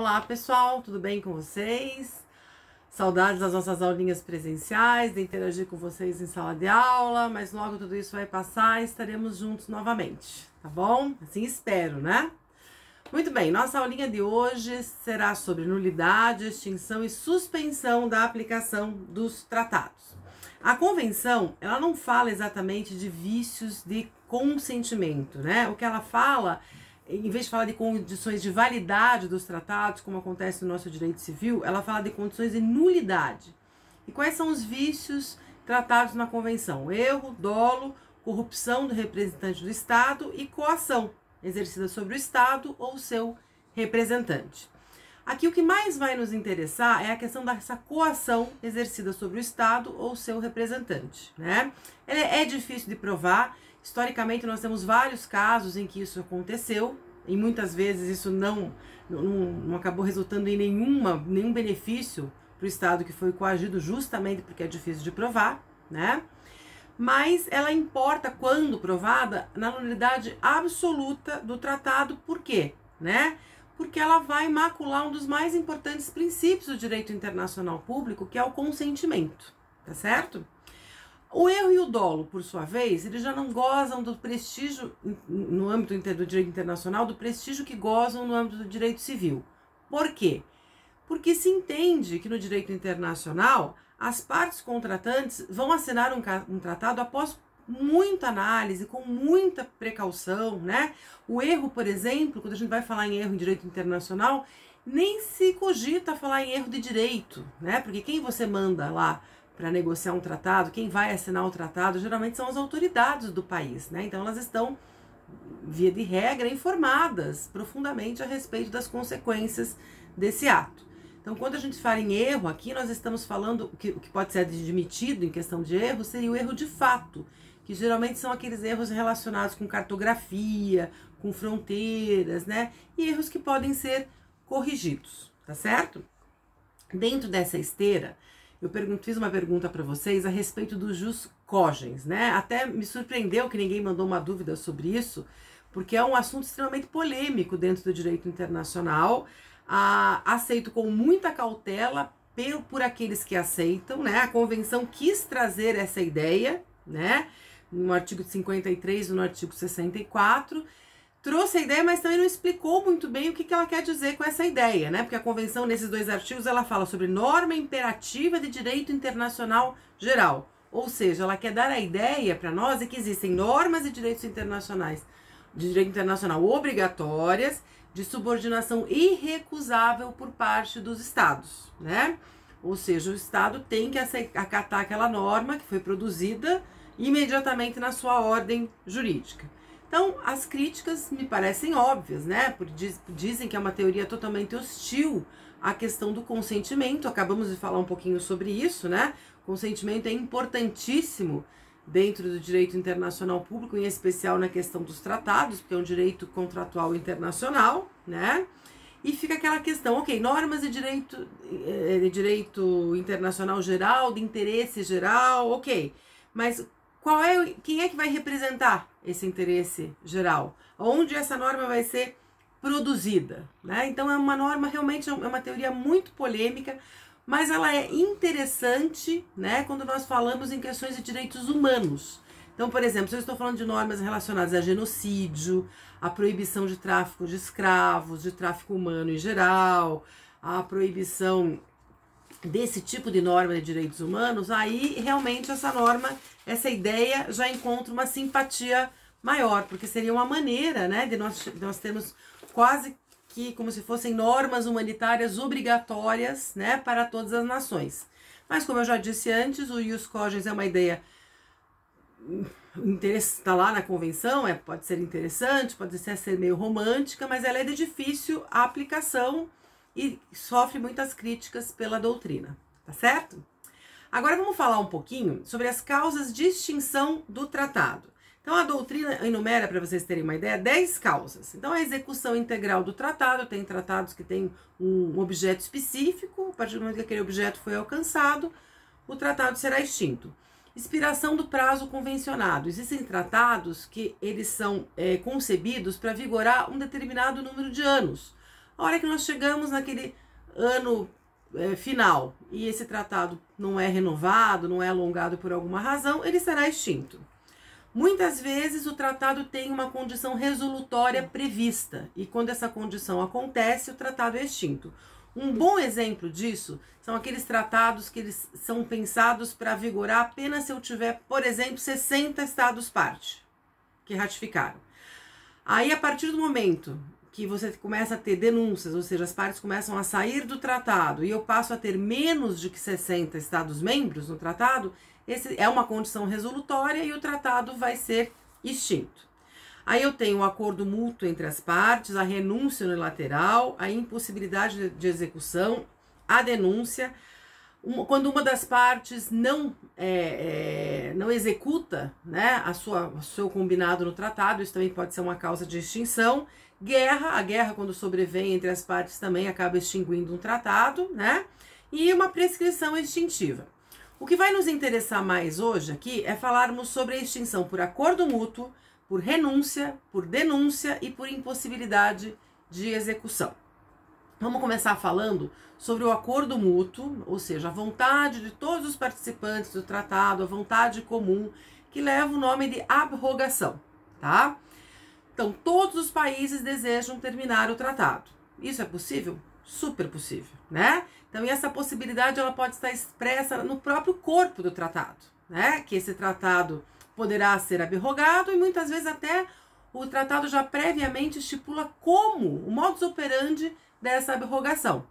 Olá pessoal, tudo bem com vocês? Saudades das nossas aulinhas presenciais, de interagir com vocês em sala de aula, mas logo tudo isso vai passar e estaremos juntos novamente, tá bom? Assim espero, né? Muito bem, nossa aulinha de hoje será sobre nulidade, extinção e suspensão da aplicação dos tratados. A convenção, ela não fala exatamente de vícios de consentimento, né? O que ela fala, em vez de falar de condições de validade dos tratados, como acontece no nosso direito civil, ela fala de condições de nulidade. E quais são os vícios tratados na convenção? Erro, dolo, corrupção do representante do Estado e coação, exercida sobre o Estado ou seu representante. Aqui o que mais vai nos interessar é a questão dessa coação exercida sobre o Estado ou seu representante, né? É difícil de provar. Historicamente, nós temos vários casos em que isso aconteceu, e muitas vezes isso não acabou resultando em nenhum benefício para o Estado que foi coagido, justamente porque é difícil de provar, né? Mas ela importa, quando provada, na nulidade absoluta do tratado. Por quê? Né? Porque ela vai macular um dos mais importantes princípios do direito internacional público, que é o consentimento, tá certo? O erro e o dolo, por sua vez, eles já não gozam do prestígio, no âmbito do direito internacional, do prestígio que gozam no âmbito do direito civil. Por quê? Porque se entende que no direito internacional, as partes contratantes vão assinar um tratado após muita análise, com muita precaução, né? O erro, por exemplo, quando a gente vai falar em erro em direito internacional, nem se cogita falar em erro de direito, né? Porque quem você manda lá para negociar um tratado, quem vai assinar o tratado, geralmente são as autoridades do país, né? Então elas estão, via de regra, informadas profundamente a respeito das consequências desse ato. Então, quando a gente fala em erro aqui, nós estamos falando, o que pode ser admitido em questão de erro, seria o erro de fato, que geralmente são aqueles erros relacionados com cartografia, com fronteiras, né? E erros que podem ser corrigidos, tá certo? Dentro dessa esteira, fiz uma pergunta para vocês a respeito do jus cogens, né? Até me surpreendeu que ninguém mandou uma dúvida sobre isso, porque é um assunto extremamente polêmico dentro do direito internacional, aceito com muita cautela por aqueles que aceitam, né? A convenção quis trazer essa ideia, né? No artigo 53 e no artigo 64, trouxe a ideia, mas também não explicou muito bem o que ela quer dizer com essa ideia, né? Porque a convenção, nesses dois artigos, ela fala sobre norma imperativa de direito internacional geral. Ou seja, ela quer dar a ideia para nós de que existem normas de direitos internacionais, de direito internacional obrigatórias, de subordinação irrecusável por parte dos estados, né? Ou seja, o Estado tem que acatar aquela norma que foi produzida imediatamente na sua ordem jurídica. Então, as críticas me parecem óbvias, né? Porque dizem que é uma teoria totalmente hostil à questão do consentimento. Acabamos de falar um pouquinho sobre isso, né? Consentimento é importantíssimo dentro do direito internacional público, em especial na questão dos tratados, porque é um direito contratual internacional, né? E fica aquela questão, ok, normas de direito internacional geral, de interesse geral, ok, mas quem é que vai representar esse interesse geral? Onde essa norma vai ser produzida, né? Então é uma norma, realmente é uma teoria muito polêmica, mas ela é interessante, né, quando nós falamos em questões de direitos humanos. Então, por exemplo, se eu estou falando de normas relacionadas a genocídio, a proibição de tráfico de escravos, de tráfico humano em geral, a proibição desse tipo de norma de direitos humanos, aí realmente essa norma, essa ideia já encontra uma simpatia maior, porque seria uma maneira, né, de nós termos quase que como se fossem normas humanitárias obrigatórias, né, para todas as nações. Mas como eu já disse antes, o ius cogens é uma ideia, está lá na convenção, pode ser interessante, pode ser meio romântica, mas ela é de difícil aplicação e sofre muitas críticas pela doutrina, tá certo? Agora vamos falar um pouquinho sobre as causas de extinção do tratado. Então a doutrina enumera, para vocês terem uma ideia, 10 causas. Então a execução integral do tratado, tem tratados que têm um objeto específico, a partir do momento que aquele objeto foi alcançado, o tratado será extinto. Expiração do prazo convencionado. Existem tratados que eles são concebidos para vigorar um determinado número de anos. A hora que nós chegamos naquele ano final e esse tratado não é renovado, não é alongado por alguma razão, ele será extinto. Muitas vezes o tratado tem uma condição resolutória prevista e quando essa condição acontece, o tratado é extinto. Um bom exemplo disso são aqueles tratados que eles são pensados para vigorar apenas se eu tiver, por exemplo, 60 estados-parte que ratificaram. Aí, a partir do momento que você começa a ter denúncias, ou seja, as partes começam a sair do tratado e eu passo a ter menos de que 60 estados-membros no tratado, esse é uma condição resolutória e o tratado vai ser extinto. Aí eu tenho o acordo mútuo entre as partes, a renúncia unilateral, a impossibilidade de execução, a denúncia. Quando uma das partes não executa, né, o seu combinado no tratado, isso também pode ser uma causa de extinção. A guerra quando sobrevém entre as partes também acaba extinguindo um tratado, né? E uma prescrição extintiva. O que vai nos interessar mais hoje aqui é falarmos sobre a extinção por acordo mútuo, por renúncia, por denúncia e por impossibilidade de execução. Vamos começar falando sobre o acordo mútuo, ou seja, a vontade de todos os participantes do tratado, a vontade comum, que leva o nome de abrogação, tá? Então, todos os países desejam terminar o tratado. Isso é possível? Super possível, né? Então, e essa possibilidade ela pode estar expressa no próprio corpo do tratado, né? Que esse tratado poderá ser abrogado e muitas vezes até o tratado já previamente estipula como o modus operandi dessa abrogação.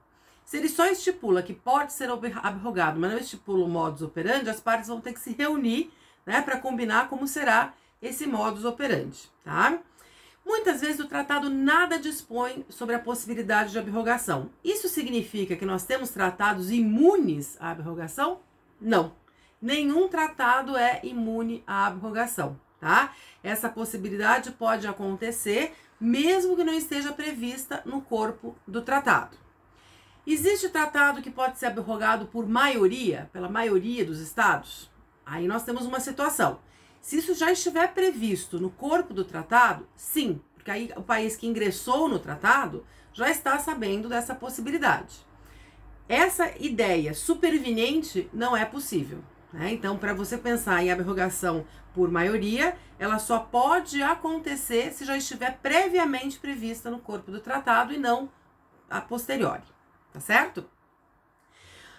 Se ele só estipula que pode ser abrogado, mas não estipula o modus operandi, as partes vão ter que se reunir, né, para combinar como será esse modus operandi, tá? Muitas vezes o tratado nada dispõe sobre a possibilidade de abrogação. Isso significa que nós temos tratados imunes à abrogação? Não. Nenhum tratado é imune à abrogação, tá? Essa possibilidade pode acontecer mesmo que não esteja prevista no corpo do tratado. Existe tratado que pode ser abrogado por maioria, pela maioria dos estados? Aí nós temos uma situação. Se isso já estiver previsto no corpo do tratado, sim, porque aí o país que ingressou no tratado já está sabendo dessa possibilidade. Essa ideia superveniente não é possível, né? Então, para você pensar em abrogação por maioria, ela só pode acontecer se já estiver previamente prevista no corpo do tratado e não a posteriori, tá certo?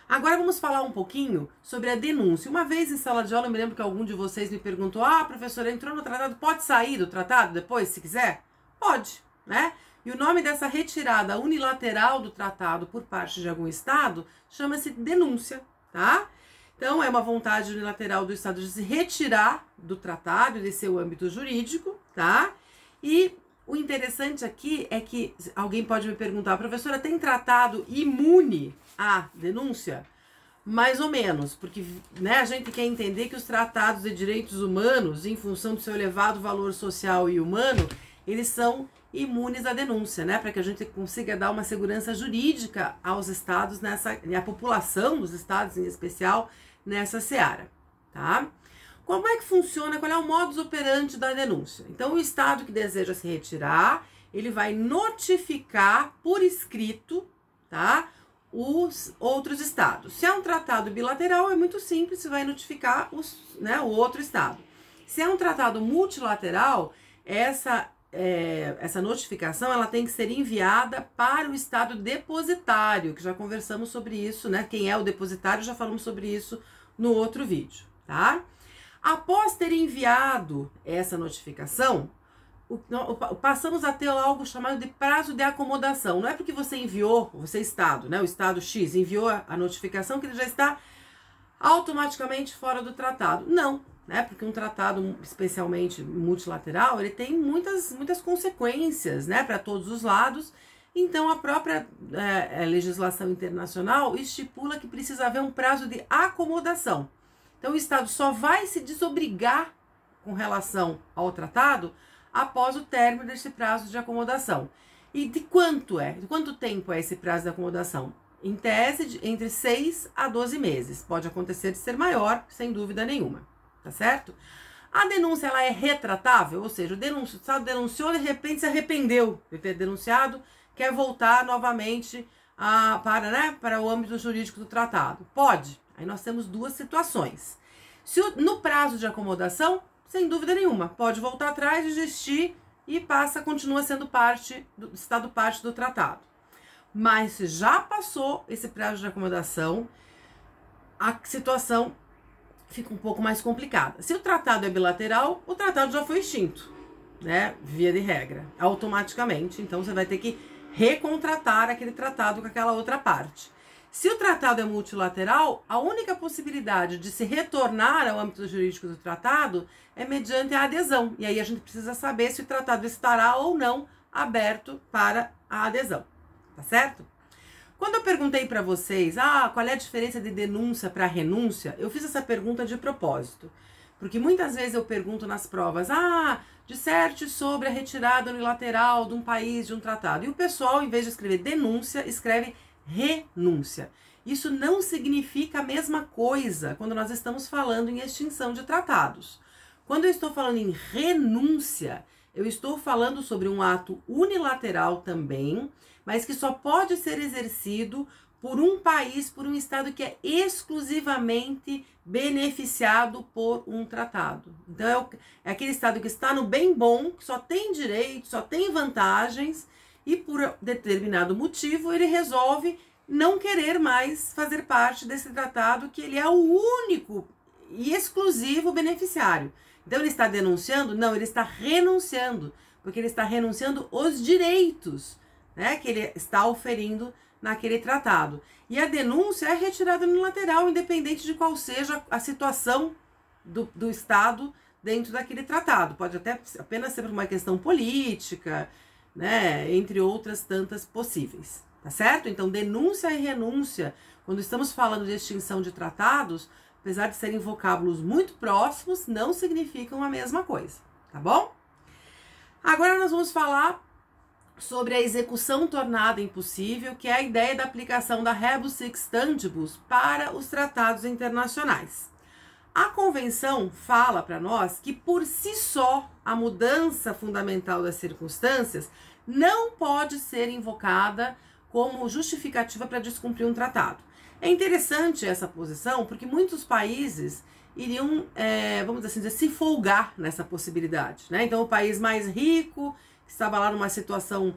Agora vamos falar um pouquinho sobre a denúncia. Uma vez em sala de aula, eu me lembro que algum de vocês me perguntou: professora, entrou no tratado, pode sair do tratado depois, se quiser? Pode, né? E o nome dessa retirada unilateral do tratado por parte de algum estado chama-se denúncia, tá? Então, é uma vontade unilateral do estado de se retirar do tratado e de seu âmbito jurídico, tá? E o interessante aqui é que alguém pode me perguntar: professora, tem tratado imune à denúncia? Mais ou menos, porque, né, a gente quer entender que os tratados de direitos humanos, em função do seu elevado valor social e humano, eles são imunes à denúncia, né? Para que a gente consiga dar uma segurança jurídica aos estados, e à população dos estados em especial, nessa seara, tá? Como é que funciona? Qual é o modus operandi da denúncia? Então, o estado que deseja se retirar, ele vai notificar por escrito, tá, os outros estados. Se é um tratado bilateral, é muito simples, você vai notificar o outro estado. Se é um tratado multilateral, essa notificação ela tem que ser enviada para o estado depositário, que já conversamos sobre isso, né? Quem é o depositário, já falamos sobre isso no outro vídeo, tá? Após ter enviado essa notificação, passamos a ter algo chamado de prazo de acomodação. Não é porque você enviou, você estado, né? O estado X enviou a notificação que ele já está automaticamente fora do tratado. Não, né? Porque um tratado, especialmente multilateral, ele tem muitas consequências, né? Para todos os lados. Então, a própria legislação internacional estipula que precisa haver um prazo de acomodação. Então, o Estado só vai se desobrigar com relação ao tratado após o término desse prazo de acomodação. E de quanto é? De quanto tempo é esse prazo de acomodação? Em tese, entre 6 a 12 meses. Pode acontecer de ser maior, sem dúvida nenhuma. Tá certo? A denúncia, ela é retratável, ou seja, o Estado denunciou, de repente se arrependeu de ter denunciado, quer voltar novamente para o âmbito jurídico do tratado. Pode. Aí nós temos duas situações. No prazo de acomodação, sem dúvida nenhuma, pode voltar atrás, desistir e continua sendo estado parte do tratado. Mas se já passou esse prazo de acomodação, a situação fica um pouco mais complicada. Se o tratado é bilateral, o tratado já foi extinto, né? Via de regra, automaticamente. Então você vai ter que recontratar aquele tratado com aquela outra parte. Se o tratado é multilateral, a única possibilidade de se retornar ao âmbito jurídico do tratado é mediante a adesão. E aí a gente precisa saber se o tratado estará ou não aberto para a adesão. Tá certo? Quando eu perguntei para vocês, qual é a diferença de denúncia para renúncia, eu fiz essa pergunta de propósito. Porque muitas vezes eu pergunto nas provas, disserte sobre a retirada unilateral de um país de um tratado. E o pessoal, em vez de escrever denúncia, escreve renúncia. Isso não significa a mesma coisa quando nós estamos falando em extinção de tratados. Quando eu estou falando em renúncia, eu estou falando sobre um ato unilateral também, mas que só pode ser exercido por um país, por um estado que é exclusivamente beneficiado por um tratado. Então é aquele estado que está no bem bom, que só tem direitos, só tem vantagens, e por determinado motivo ele resolve não querer mais fazer parte desse tratado, que ele é o único e exclusivo beneficiário. Então ele está denunciando? Não, ele está renunciando, porque ele está renunciando os direitos, né, que ele está oferindo naquele tratado. E a denúncia é retirada unilateral, independente de qual seja a situação do Estado dentro daquele tratado. Pode até apenas ser por uma questão política, né, entre outras tantas possíveis, tá certo? Então, denúncia e renúncia, quando estamos falando de extinção de tratados, apesar de serem vocábulos muito próximos, não significam a mesma coisa, tá bom? Agora nós vamos falar sobre a execução tornada impossível, que é a ideia da aplicação da rebus sic stantibus para os tratados internacionais. A convenção fala para nós que, por si só, a mudança fundamental das circunstâncias não pode ser invocada como justificativa para descumprir um tratado. É interessante essa posição porque muitos países iriam, vamos assim dizer, se folgar nessa possibilidade, né? Então, o país mais rico, que estava lá numa situação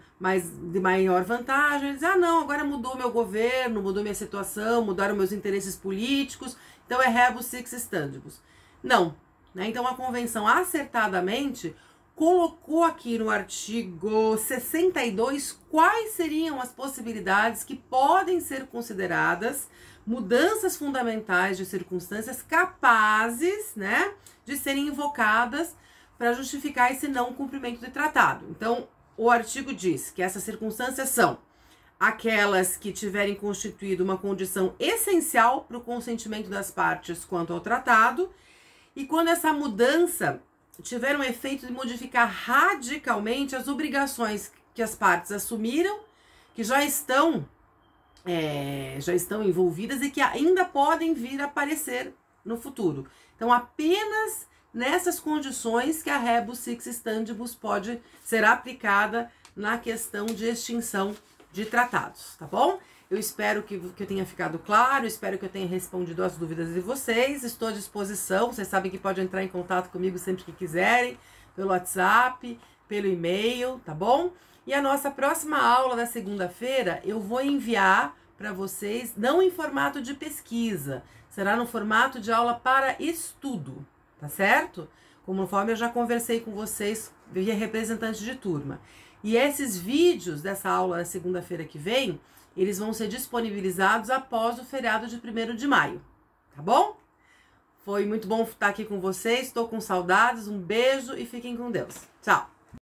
de maior vantagem, ele diz, não, agora mudou meu governo, mudou minha situação, mudaram meus interesses políticos, então é rebus sic stantibus. Não, né? Então a convenção acertadamente colocou aqui no artigo 62 quais seriam as possibilidades que podem ser consideradas mudanças fundamentais de circunstâncias capazes, né, de serem invocadas para justificar esse não cumprimento de tratado. Então, o artigo diz que essas circunstâncias são aquelas que tiverem constituído uma condição essencial para o consentimento das partes quanto ao tratado, e quando essa mudança tiver um efeito de modificar radicalmente as obrigações que as partes assumiram, que já estão envolvidas e que ainda podem vir a aparecer no futuro. Então, apenas nessas condições que a rebus sic stantibus pode ser aplicada na questão de extinção de tratados, tá bom? Eu espero que eu tenha ficado claro, espero que eu tenha respondido as dúvidas de vocês, estou à disposição, vocês sabem que podem entrar em contato comigo sempre que quiserem, pelo WhatsApp, pelo e-mail, tá bom? E a nossa próxima aula da segunda-feira eu vou enviar para vocês, não em formato de pesquisa, será no formato de aula para estudo, tá certo? Conforme eu já conversei com vocês via representante de turma. E esses vídeos dessa aula na segunda-feira que vem, eles vão ser disponibilizados após o feriado de 1º de maio, tá bom? Foi muito bom estar aqui com vocês, estou com saudades, um beijo e fiquem com Deus. Tchau!